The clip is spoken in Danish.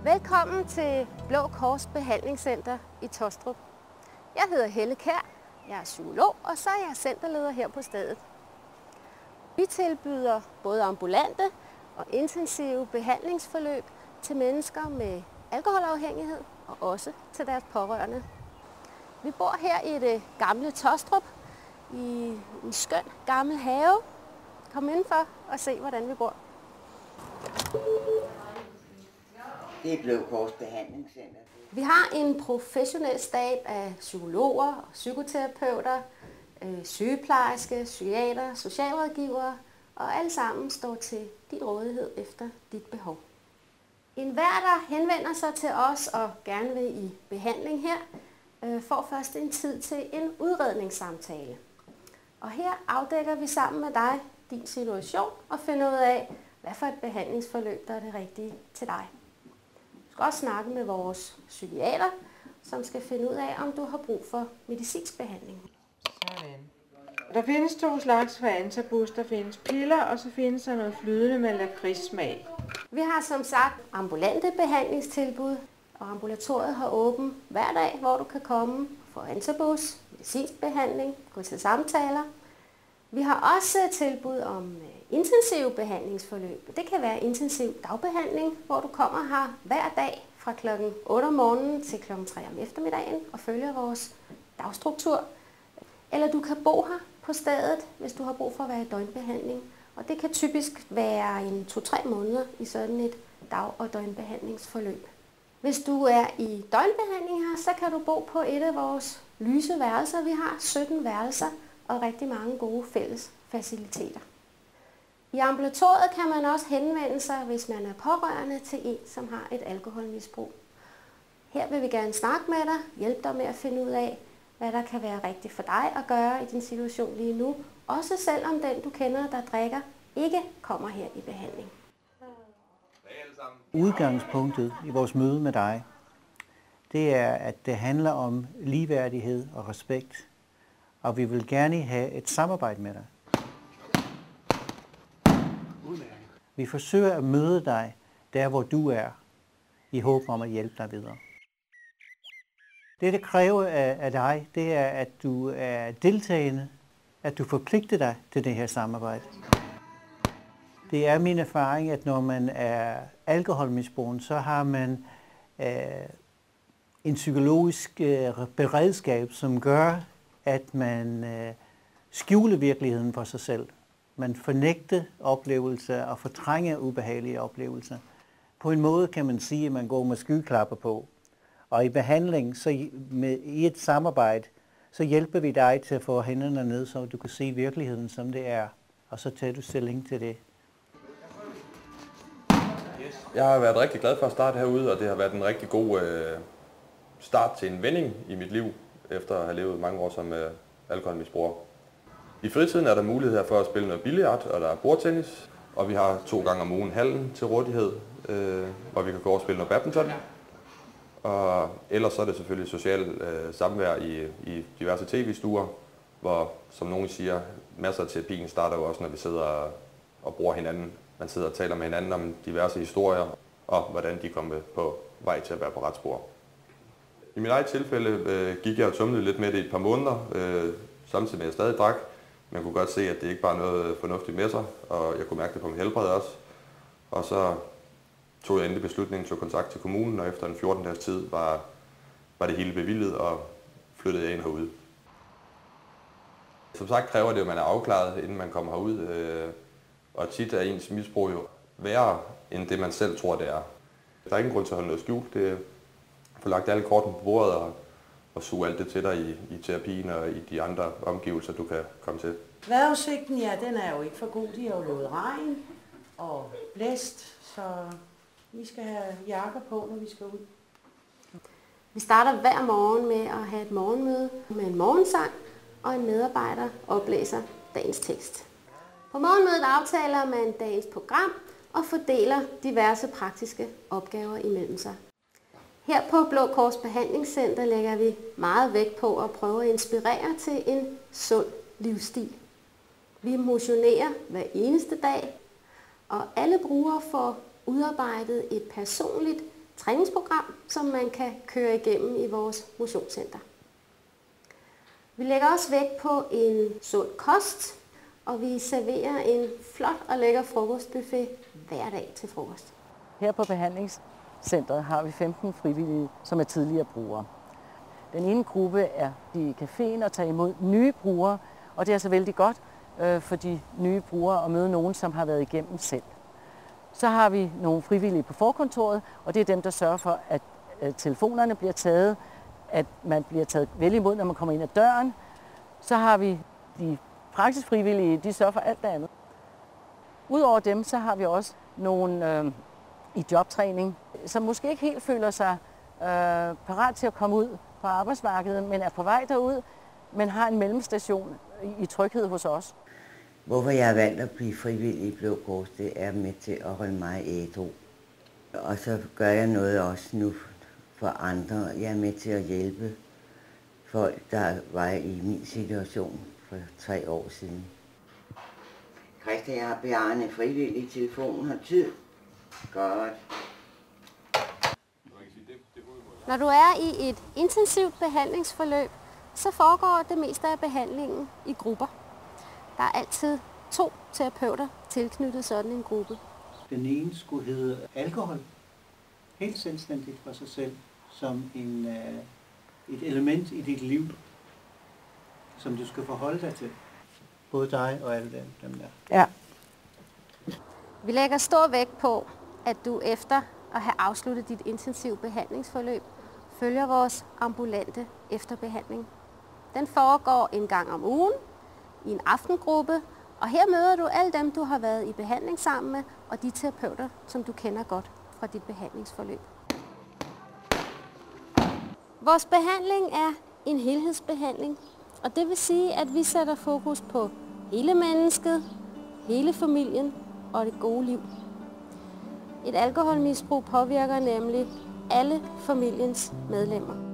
Velkommen til Blå Kors Behandlingscenter i Taastrup. Jeg hedder Helle Kjær, jeg er psykolog, og så er jeg centerleder her på stedet. Vi tilbyder både ambulante og intensive behandlingsforløb til mennesker med alkoholafhængighed og også til deres pårørende. Vi bor her i det gamle Taastrup i en skøn gammel have. Kom indenfor og se, hvordan vi bor. Det er Blå Kors Behandlingscenter. Vi har en professionel stab af psykologer og psykoterapeuter, sygeplejerske, psykiater, socialrådgivere, og alle sammen står til din rådighed efter dit behov. Enhver, der henvender sig til os og gerne vil i behandling her, får først en tid til en udredningssamtale. Og her afdækker vi sammen med dig din situation og finder ud af, hvad for et behandlingsforløb, der er det rigtige til dig. Du skal også snakke med vores psykiater, som skal finde ud af, om du har brug for medicinsk behandling. Sådan. Der findes 2 slags for antabus. Der findes piller, og så findes der noget flydende med lakridssmag. Vi har som sagt ambulante behandlingstilbud, og ambulatoriet har åbent hver dag, hvor du kan komme for antabus, medicinsk behandling, gå til samtaler. Vi har også tilbud om intensive behandlingsforløb. Det kan være intensiv dagbehandling, hvor du kommer her hver dag fra kl. 8 om morgenen til kl. 3 om eftermiddagen og følger vores dagstruktur. Eller du kan bo her på stedet, hvis du har brug for at være i døgnbehandling. Og det kan typisk være en 2-3 måneder i sådan et dag- og døgnbehandlingsforløb. Hvis du er i døgnbehandling her, så kan du bo på et af vores lyse værelser. Vi har 17 værelser og rigtig mange gode fælles faciliteter. I ambulatoriet kan man også henvende sig, hvis man er pårørende til en, som har et alkoholmisbrug. Her vil vi gerne snakke med dig, hjælpe dig med at finde ud af, hvad der kan være rigtigt for dig at gøre i din situation lige nu, også selvom den, du kender, der drikker, ikke kommer her i behandling. Udgangspunktet i vores møde med dig, det er, at det handler om ligeværdighed og respekt, og vi vil gerne have et samarbejde med dig. Vi forsøger at møde dig der, hvor du er, i håb om at hjælpe dig videre. Det kræver af dig, det er, at du er deltagende, at du forpligter dig til det her samarbejde. Det er min erfaring, at når man er alkoholmisbruger, så har man en psykologisk beredskab, som gør, at man skjuler virkeligheden for sig selv. Man fornægter oplevelser og fortrænger ubehagelige oplevelser. På en måde kan man sige, at man går med skyklapper på. Og i behandling, så i et samarbejde, så hjælper vi dig til at få hænderne ned, så du kan se virkeligheden, som det er. Og så tager du stilling til det. Jeg har været rigtig glad for at starte herude, og det har været en rigtig god start til en vending i mit liv, efter at have levet mange år som alkoholmisbruger. I fritiden er der mulighed for at spille noget billard, og der er bordtennis, og vi har 2 gange om ugen hallen til rådighed, hvor vi kan gå og spille noget badminton. Og ellers så er det selvfølgelig social samvær i diverse tv-stuer, hvor, som nogen siger, masser af terapien starter jo også, når vi sidder og bruger hinanden. Man sidder og taler med hinanden om diverse historier, og hvordan de kommer på vej til at være på ret spor. I mit eget tilfælde gik jeg og tumlede lidt med det i et par måneder, samtidig med at jeg stadig drak. Man kunne godt se, at det ikke bare noget fornuftigt med sig, og jeg kunne mærke det på mit helbred også. Og så tog jeg endelig beslutningen til kontakt til kommunen, og efter en 14-dages tid var det hele bevilget, og flyttede jeg ind herude. Som sagt kræver det, at man er afklaret, inden man kommer herud, og tit er ens misbrug jo værre, end det man selv tror, det er. Der er ingen grund til at holde noget skjult. Det er få lagt alle kortene på bordet og suge alt det til dig i terapien og i de andre omgivelser, du kan komme til. Vejrudsigten, ja, den er jo ikke for god. De har jo lovet regn og blæst, så vi skal have jakker på, når vi skal ud. Vi starter hver morgen med at have et morgenmøde med en morgensang, og en medarbejder oplæser dagens tekst. På morgenmødet aftaler man dagens program og fordeler diverse praktiske opgaver imellem sig. Her på Blå Kors Behandlingscenter lægger vi meget vægt på at prøve at inspirere til en sund livsstil. Vi motionerer hver eneste dag, og alle brugere får udarbejdet et personligt træningsprogram, som man kan køre igennem i vores motionscenter. Vi lægger også vægt på en sund kost, og vi serverer en flot og lækker frokostbuffet hver dag til frokost. Her på behandlingscentret har vi 15 frivillige, som er tidligere brugere. Den ene gruppe er i caféen og tager imod nye brugere, og det er så vældig godt for de nye brugere at møde nogen, som har været igennem selv. Så har vi nogle frivillige på forkontoret, og det er dem, der sørger for, at telefonerne bliver taget, at man bliver taget vel imod, når man kommer ind ad døren. Så har vi de praksisfrivillige, de sørger for alt det andet. Udover dem, så har vi også nogle i jobtræning, som måske ikke helt føler sig parat til at komme ud på arbejdsmarkedet, men er på vej derud, men har en mellemstation i tryghed hos os. Hvorfor jeg har valgt at blive frivillig i Blå Kors, det er med til at holde mig ædru. Og så gør jeg noget også nu for andre. Jeg er med til at hjælpe folk, der var i min situation for 3 år siden. Christian, jeg har Bjarne frivillig i telefonen. Har tid? Godt. Når du er i et intensivt behandlingsforløb, så foregår det meste af behandlingen i grupper. Der er altid 2 terapeuter tilknyttet sådan en gruppe. Den ene skulle hedde alkohol, helt selvstændigt for sig selv, som et element i dit liv, som du skal forholde dig til. Både dig og alle dem der. Ja. Vi lægger stor vægt på, at du efter at have afsluttet dit intensive behandlingsforløb, følger vores ambulante efterbehandling. Den foregår en gang om ugen i en aftengruppe, og her møder du alle dem, du har været i behandling sammen med, og de terapeuter, som du kender godt fra dit behandlingsforløb. Vores behandling er en helhedsbehandling, og det vil sige, at vi sætter fokus på hele mennesket, hele familien og det gode liv. Et alkoholmisbrug påvirker nemlig alle familiens medlemmer.